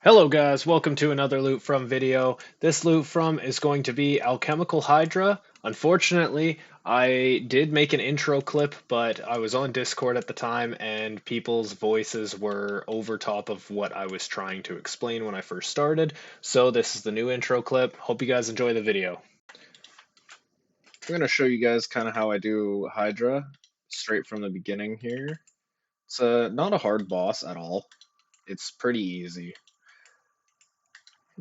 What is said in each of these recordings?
Hello guys, welcome to another loot from video. This loot from is going to be Alchemical Hydra. Unfortunately, I did make an intro clip, but I was on Discord at the time and people's voices were over top of what I was trying to explain when I first started. So this is the new intro clip. Hope you guys enjoy the video. I'm going to show you guys kind of how I do Hydra straight from the beginning here. It's not a hard boss at all. It's pretty easy.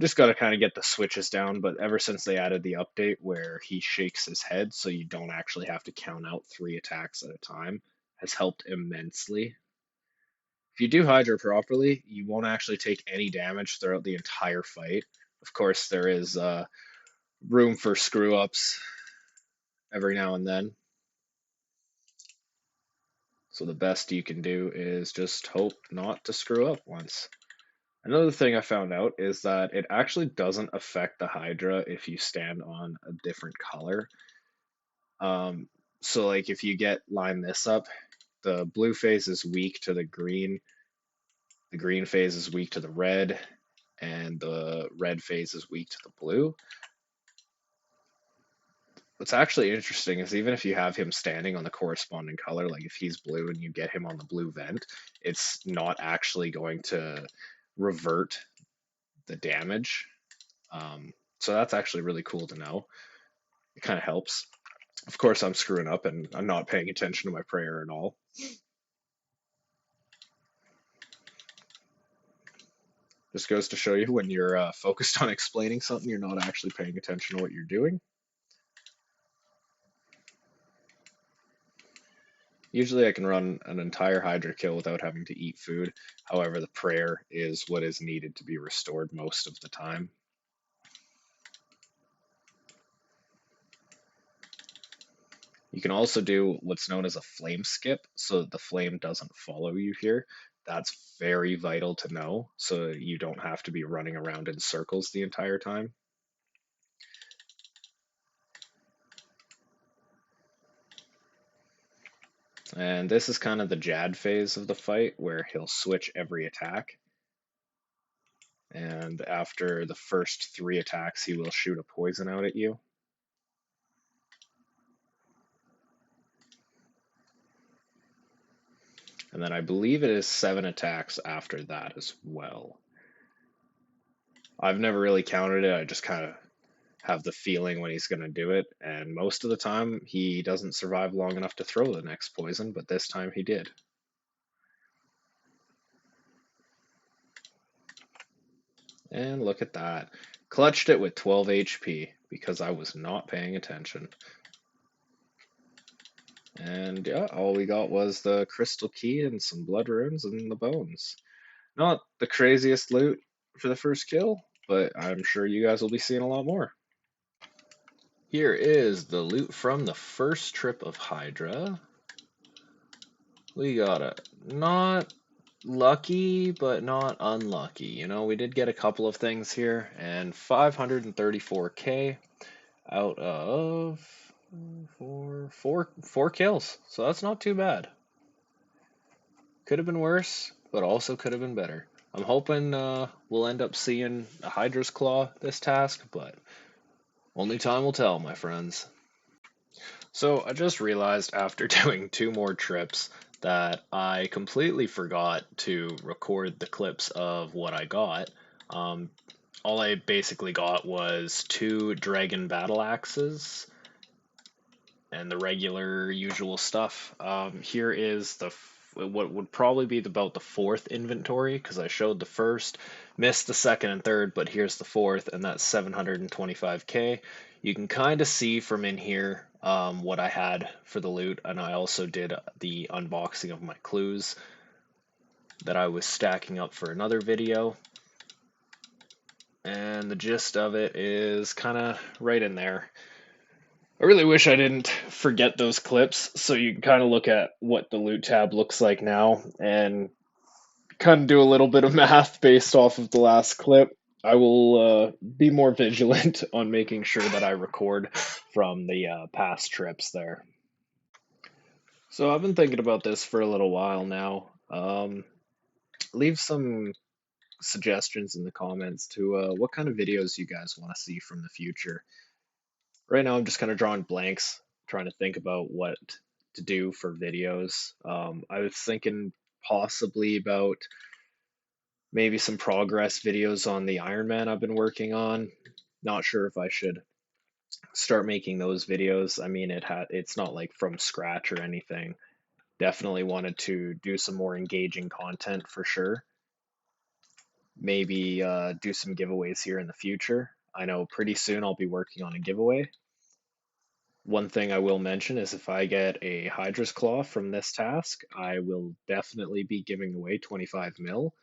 Just got to kind of get the switches down, but ever since they added the update where he shakes his head so you don't actually have to count out 3 attacks at a time, has helped immensely. If you do Hydra properly, you won't actually take any damage throughout the entire fight. Of course, there is room for screw-ups every now and then. So the best you can do is just hope not to screw up once. Another thing I found out is that it actually doesn't affect the Hydra if you stand on a different color. So like if you line this up, the blue phase is weak to the green phase is weak to the red, and the red phase is weak to the blue. What's actually interesting is even if you have him standing on the corresponding color, like if he's blue and you get him on the blue vent, it's not actually going to revert the damage. So that's actually really cool to know. It kind of helps. Of course, I'm screwing up and I'm not paying attention to my prayer at all. Just goes to show you when you're focused on explaining something, you're not actually paying attention to what you're doing. Usually I can run an entire Hydra kill without having to eat food. However, the prayer is what is needed to be restored most of the time. You can also do what's known as a flame skip, so that the flame doesn't follow you here. That's very vital to know, so you don't have to be running around in circles the entire time. And this is kind of the Jad phase of the fight, where he'll switch every attack. And after the first 3 attacks, he will shoot a poison out at you. And then I believe it is 7 attacks after that as well. I've never really counted it, I just kind of have the feeling when he's going to do it, and most of the time he doesn't survive long enough to throw the next poison, but this time he did. And look at that. Clutched it with 12 HP because I was not paying attention. And yeah, all we got was the crystal key and some blood runes and the bones. Not the craziest loot for the first kill, but I'm sure you guys will be seeing a lot more. Here is the loot from the first trip of Hydra. We got it. Not lucky, but not unlucky. You know, we did get a couple of things here, and 534k out of four kills. So that's not too bad. Could have been worse, but also could have been better. I'm hoping we'll end up seeing a Hydra's Claw this task, but only time will tell, my friends. So I just realized after doing 2 more trips that I completely forgot to record the clips of what I got. All I basically got was 2 dragon battle axes and the regular usual stuff. Here is what would probably be about the 4th inventory, because I showed the first, missed the 2nd and 3rd, but here's the 4th, and that's 725k. You can kind of see from in here what I had for the loot, and I also did the unboxing of my clues that I was stacking up for another video. And the gist of it is kind of right in there. I really wish I didn't forget those clips, so you can kind of look at what the loot tab looks like now and kind of do a little bit of math based off of the last clip. I will be more vigilant on making sure that I record from the past trips there. So I've been thinking about this for a little while now. Leave some suggestions in the comments to what kind of videos you guys want to see from the future. Right now, I'm just kind of drawing blanks, trying to think about what to do for videos. I was thinking possibly about maybe some progress videos on the Iron Man I've been working on. Not sure if I should start making those videos. I mean, it's not like from scratch or anything. Definitely wanted to do some more engaging content for sure. Maybe do some giveaways here in the future. I know pretty soon I'll be working on a giveaway. One thing I will mention is if I get a Hydra's Claw from this task, I will definitely be giving away 25 mil,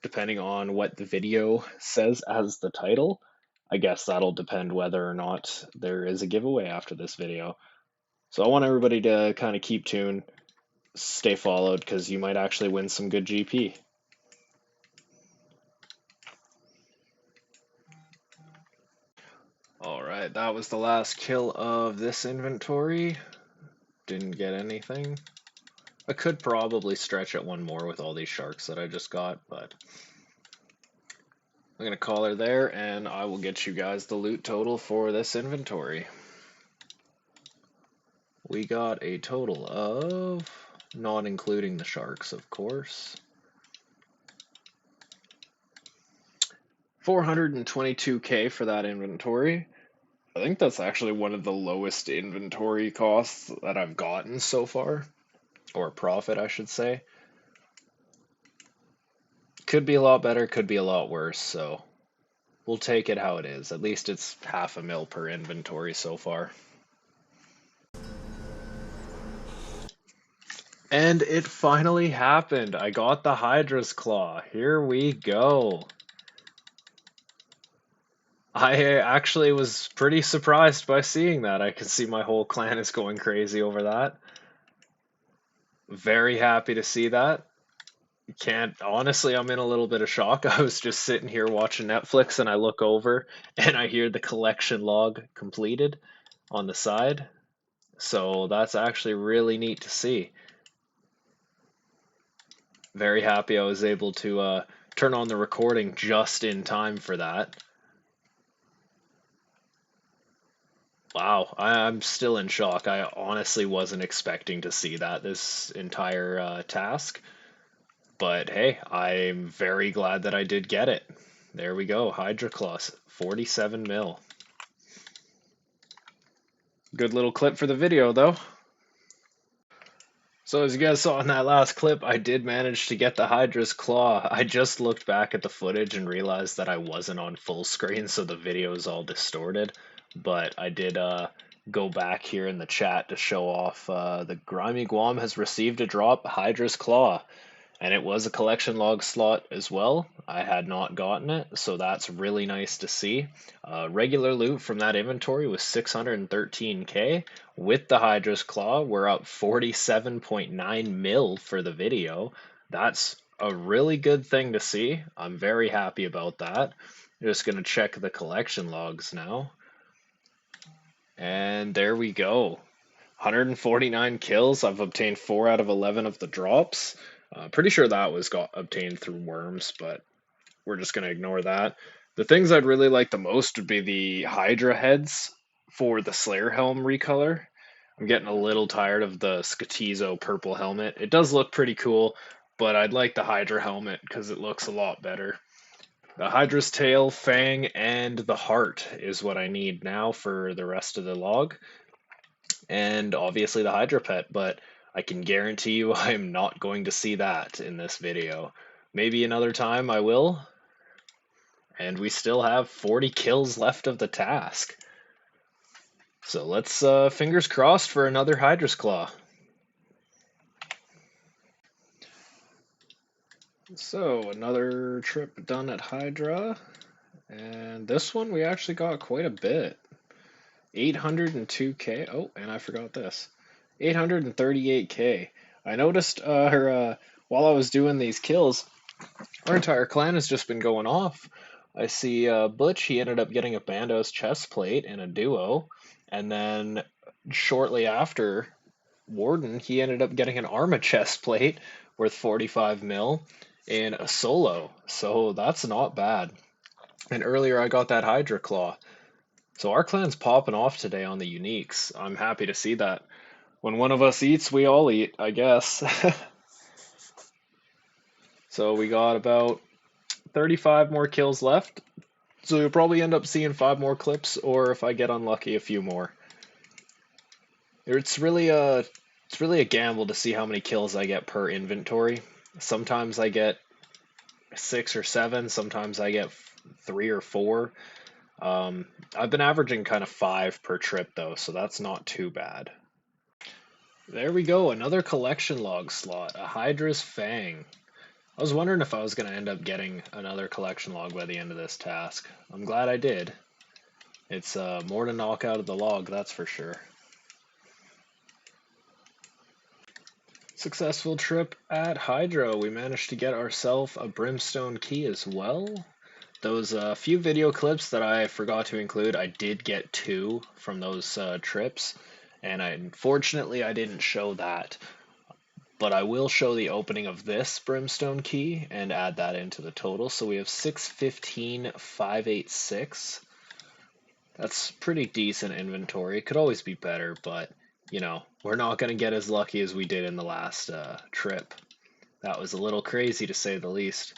depending on what the video says as the title. I guess that'll depend whether or not there is a giveaway after this video. So I want everybody to kind of keep tuned, stay followed, because you might actually win some good GP. Alright, that was the last kill of this inventory. Didn't get anything. I could probably stretch it one more with all these sharks that I just got, but I'm going to call her there, and I will get you guys the loot total for this inventory. We got a total of, not including the sharks, of course, 422k for that inventory. I think that's actually one of the lowest inventory costs that I've gotten so far, or profit, I should say. Could be a lot better, could be a lot worse, so we'll take it how it is. At least it's half a mil per inventory so far. And it finally happened. I got the Hydra's Claw. Here we go. I actually was pretty surprised by seeing that. I can see my whole clan is going crazy over that. Very happy to see that. Can't, honestly, I'm in a little bit of shock. I was just sitting here watching Netflix and I look over and I hear the collection log completed on the side. So that's actually really neat to see. Very happy I was able to turn on the recording just in time for that. Wow, I'm still in shock. I honestly wasn't expecting to see that this entire task. But hey, I'm very glad that I did get it. There we go, Hydra Claws, 47 mil. Good little clip for the video, though. So as you guys saw in that last clip, I did manage to get the Hydra's Claw. I just looked back at the footage and realized that I wasn't on full screen, so the video is all distorted. But I did go back here in the chat to show off the Grimy Guam has received a drop, Hydra's Claw. And it was a collection log slot as well. I had not gotten it, so that's really nice to see. Regular loot from that inventory was 613k. With the Hydra's Claw, we're up 47.9 mil for the video. That's a really good thing to see. I'm very happy about that. I'm just going to check the collection logs now. And there we go. 149 kills. I've obtained 4 out of 11 of the drops. Pretty sure that was obtained through worms, but we're just going to ignore that. The things I'd really like the most would be the Hydra heads for the Slayer helm recolor. I'm getting a little tired of the Skatizo purple helmet. It does look pretty cool, but I'd like the Hydra helmet because it looks a lot better. The Hydra's tail, fang, and the heart is what I need now for the rest of the log. And obviously the Hydra pet, but I can guarantee you I'm not going to see that in this video. Maybe another time I will. And we still have 40 kills left of the task. So let's fingers crossed for another Hydra's Claw. So another trip done at Hydra. And this one we actually got quite a bit. 802k. Oh, and I forgot this. 838k. I noticed while I was doing these kills, our entire clan has just been going off. I see Butch, he ended up getting a Bandos chest plate in a duo, and then shortly after, Warden, he ended up getting an Arma chest plate worth 45 mil. in a solo, so that's not bad. And earlier I got that Hydra Claw. So our clan's popping off today on the uniques. I'm happy to see that. When one of us eats, we all eat, I guess. So we got about 35 more kills left. So you'll probably end up seeing 5 more clips, or if I get unlucky, a few more. It's really a gamble to see how many kills I get per inventory. Sometimes I get 6 or 7. Sometimes I get 3 or 4. I've been averaging kind of 5 per trip though, so that's not too bad. There we go, another collection log slot, a Hydra's Fang. I was wondering if I was going to end up getting another collection log by the end of this task. I'm glad I did. It's more to knock out of the log, that's for sure. Successful trip at Hydra. We managed to get ourselves a brimstone key as well. Those few video clips that I forgot to include, I did get 2 from those trips, and unfortunately I didn't show that. But I will show the opening of this brimstone key and add that into the total. So we have 615,586. That's pretty decent inventory. It could always be better, but you know, we're not going to get as lucky as we did in the last trip. That was a little crazy to say the least.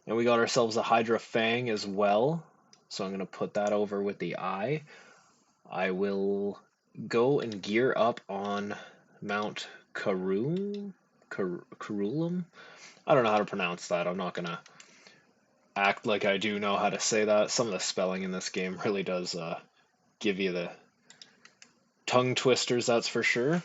And we got ourselves a Hydra Fang as well. So I'm going to put that over with the eye. I will go and gear up on Mount Karulum. I don't know how to pronounce that. I'm not going to act like I do know how to say that. Some of the spelling in this game really does give you the tongue twisters, that's for sure.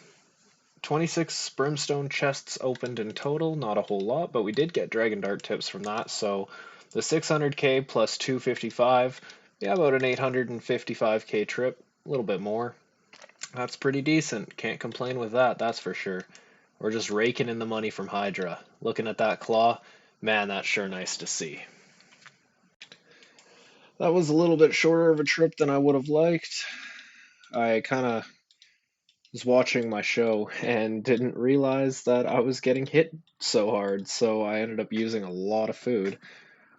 26 brimstone chests opened in total, not a whole lot, but we did get dragon dart tips from that, so the 600k plus 255, yeah, about an 855k trip, a little bit more. That's pretty decent, can't complain with that, that's for sure. We're just raking in the money from Hydra. Looking at that claw, man, that's sure nice to see. That was a little bit shorter of a trip than I would have liked. I kind of was watching my show and didn't realize that I was getting hit so hard, so I ended up using a lot of food.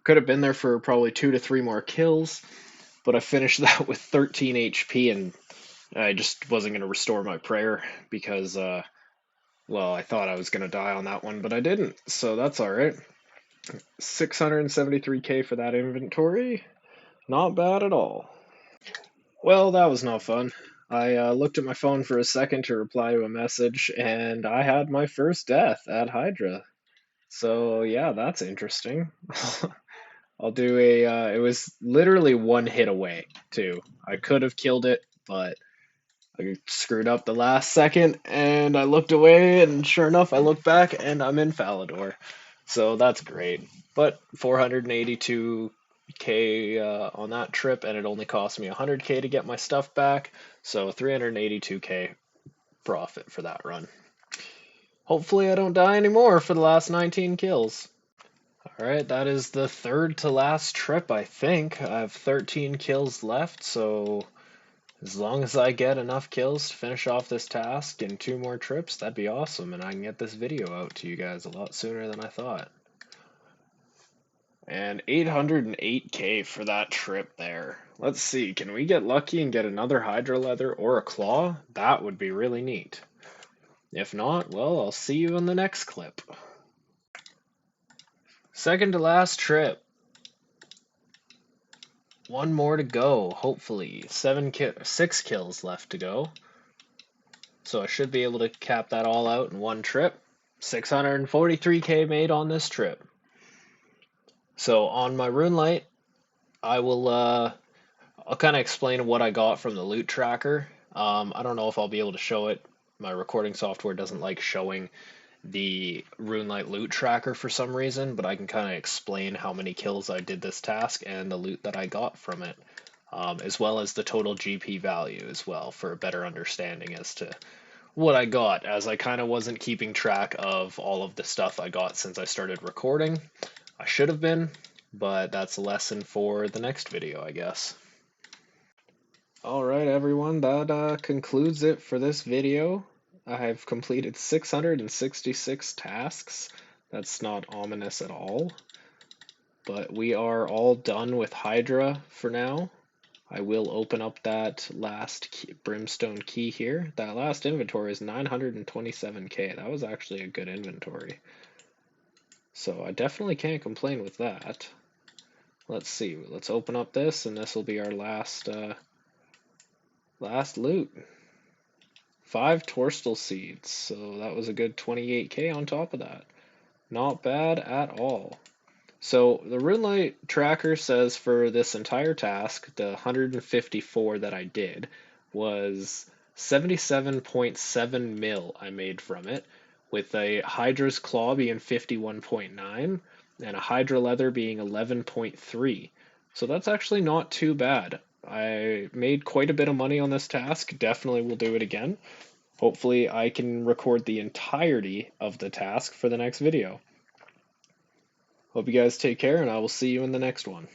Could have been there for probably 2 to 3 more kills, but I finished that with 13 HP and I just wasn't going to restore my prayer because, well, I thought I was going to die on that one, but I didn't, so that's alright. 673k for that inventory. Not bad at all. Well, that was no fun. I looked at my phone for a second to reply to a message, and I had my first death at Hydra. So, yeah, that's interesting. I'll do a. It was literally one hit away, too. I could have killed it, but I screwed up the last second, and I looked away, and sure enough, I looked back, and I'm in Falador. So that's great. But 482k on that trip, and it only cost me 100k to get my stuff back. So 382k profit for that run. Hopefully, I don't die anymore for the last 19 kills. Alright, that is the third to last trip, I think. I have 13 kills left, so as long as I get enough kills to finish off this task in 2 more trips, that'd be awesome, and I can get this video out to you guys a lot sooner than I thought. And 808k for that trip there. Let's see, can we get lucky and get another Hydra Leather or a Claw? That would be really neat. If not, well, I'll see you in the next clip. Second to last trip. 1 more to go, hopefully. 6 kills left to go. So I should be able to cap that all out in 1 trip. 643k made on this trip. So on my rune light, I will I'll kind of explain what I got from the loot tracker. I don't know if I'll be able to show it. My recording software doesn't like showing the RuneLite loot tracker for some reason, but I can kind of explain how many kills I did this task and the loot that I got from it, as well as the total GP value as well for a better understanding as to what I got, as I kind of wasn't keeping track of all of the stuff I got since I started recording. I should have been, but that's a lesson for the next video, I guess. Alright everyone, that concludes it for this video. I have completed 666 tasks. That's not ominous at all. But we are all done with Hydra for now. I will open up that last brimstone key here. That last inventory is 927k. That was actually a good inventory. So I definitely can't complain with that. Let's see. Let's open up this, and this will be our last loot. 5 Torstal seeds. So that was a good 28k on top of that. Not bad at all. So the RuneLite tracker says for this entire task, the 154 that I did was 77.7 mil I made from it, with a Hydra's Claw being 51.9 and a Hydra Leather being 11.3. So that's actually not too bad. I made quite a bit of money on this task. Definitely will do it again. Hopefully I can record the entirety of the task for the next video. Hope you guys take care, and I will see you in the next one.